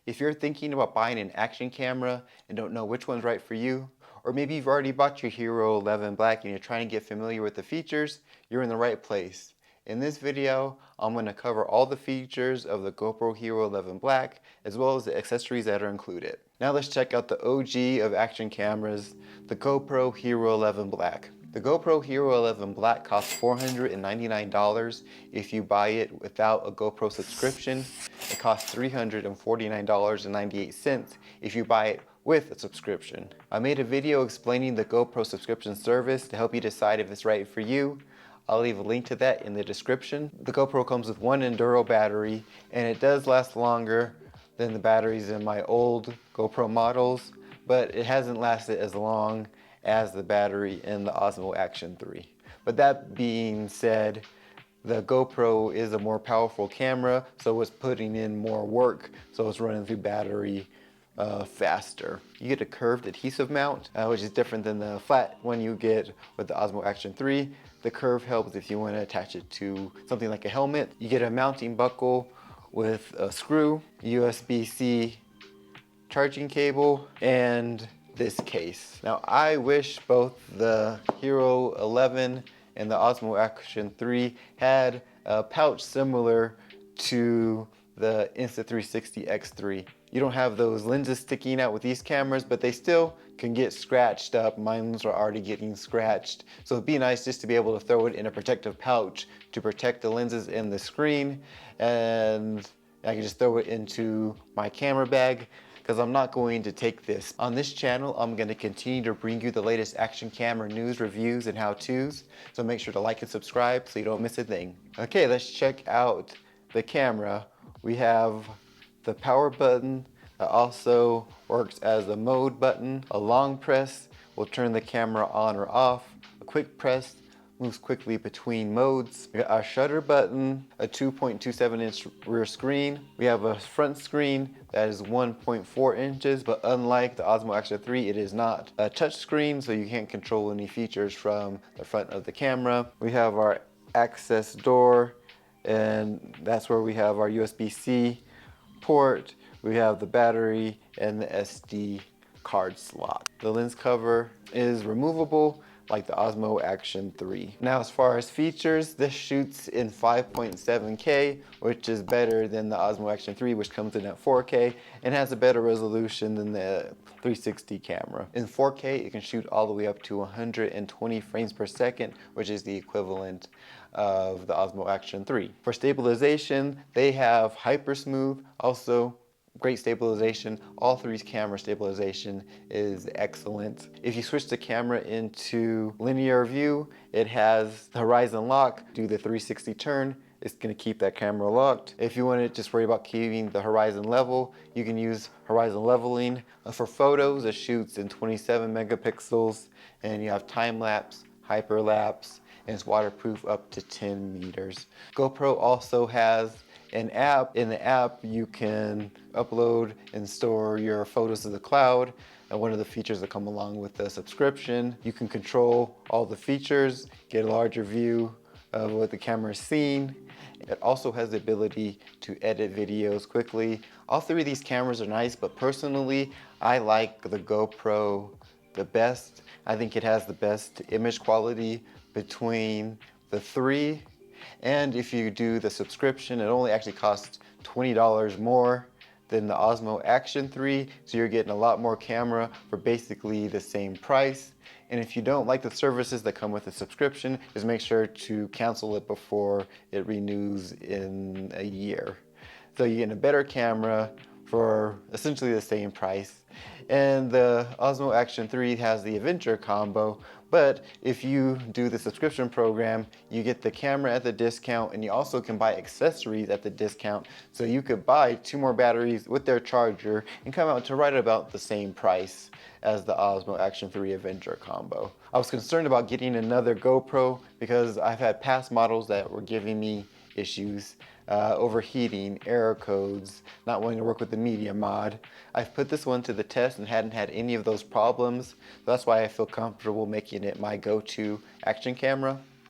If you're thinking about buying an action camera and don't know which one's right for you, or maybe you've already bought your Hero 11 Black and you're trying to get familiar with the features, you're in the right place. In this video, I'm going to cover all the features of the GoPro Hero 11 Black, as well as the accessories that are included. Now let's check out the OG of action cameras, the GoPro Hero 11 Black. The GoPro Hero 11 Black costs $499 if you buy it without a GoPro subscription. It costs $349.98 if you buy it with a subscription. I made a video explaining the GoPro subscription service to help you decide if it's right for you. I'll leave a link to that in the description. The GoPro comes with one Enduro battery, and it does last longer than the batteries in my old GoPro models, but it hasn't lasted as long as the battery in the Osmo Action 3. But that being said, the GoPro is a more powerful camera, so it's putting in more work, so it's running through battery faster. You get a curved adhesive mount, which is different than the flat one you get with the Osmo Action 3. The curve helps if you want to attach it to something like a helmet. You get a mounting buckle with a screw, USB-C charging cable, and this case. Now I wish both the Hero 11 and the Osmo Action 3 had a pouch similar to the Insta360 X3. You don't have those lenses sticking out with these cameras, but they still can get scratched up. Mine's are already getting scratched. So it'd be nice just to be able to throw it in a protective pouch to protect the lenses and the screen. And I can just throw it into my camera bag, because I'm not going to take this. On this channel, I'm going to continue to bring you the latest action camera news, reviews, and how-tos. So make sure to like and subscribe so you don't miss a thing. Okay, let's check out the camera. We have the power button that also works as a mode button. A long press will turn the camera on or off. A quick press moves quickly between modes. We got our shutter button, a 2.27-inch rear screen. We have a front screen that is 1.4 inches, but unlike the Osmo Action 3, it is not a touch screen, so you can't control any features from the front of the camera. We have our access door, and that's where we have our USB-C port. We have the battery and the SD card slot. The lens cover is removable, like the Osmo Action 3. Now, as far as features, this shoots in 5.7K, which is better than the Osmo Action 3, which comes in at 4K and has a better resolution than the 360 camera. In 4K, it can shoot all the way up to 120 frames per second, which is the equivalent of the Osmo Action 3. For stabilization, they have Hyper Smooth, also great stabilization. All three camera stabilization is excellent. If you switch the camera into linear view, it has the horizon lock. Do the 360 turn, it's going to keep that camera locked. If you want to just worry about keeping the horizon level, you can use horizon leveling. For photos, it shoots in 27 megapixels, and you have time lapse, hyperlapse, and it's waterproof up to 10 meters. GoPro also has an app. In the app, you can upload and store your photos to the cloud. And one of the features that come along with the subscription, you can control all the features, get a larger view of what the camera is seeing. It also has the ability to edit videos quickly. All three of these cameras are nice, but personally, I like the GoPro the best. I think it has the best image quality between the three. And if you do the subscription, it only actually costs $20 more than the Osmo Action 3, so you're getting a lot more camera for basically the same price. And if you don't like the services that come with the subscription, just make sure to cancel it before it renews in a year. So you're getting a better camera for essentially the same price. And the Osmo Action 3 has the Adventure combo, but if you do the subscription program, you get the camera at the discount, and you also can buy accessories at the discount. So you could buy 2 more batteries with their charger and come out to right about the same price as the Osmo Action 3 Adventure combo. I was concerned about getting another GoPro because I've had past models that were giving me issues. Overheating, error codes, not wanting to work with the media mod. I've put this one to the test and hadn't had any of those problems. So that's why I feel comfortable making it my go-to action camera.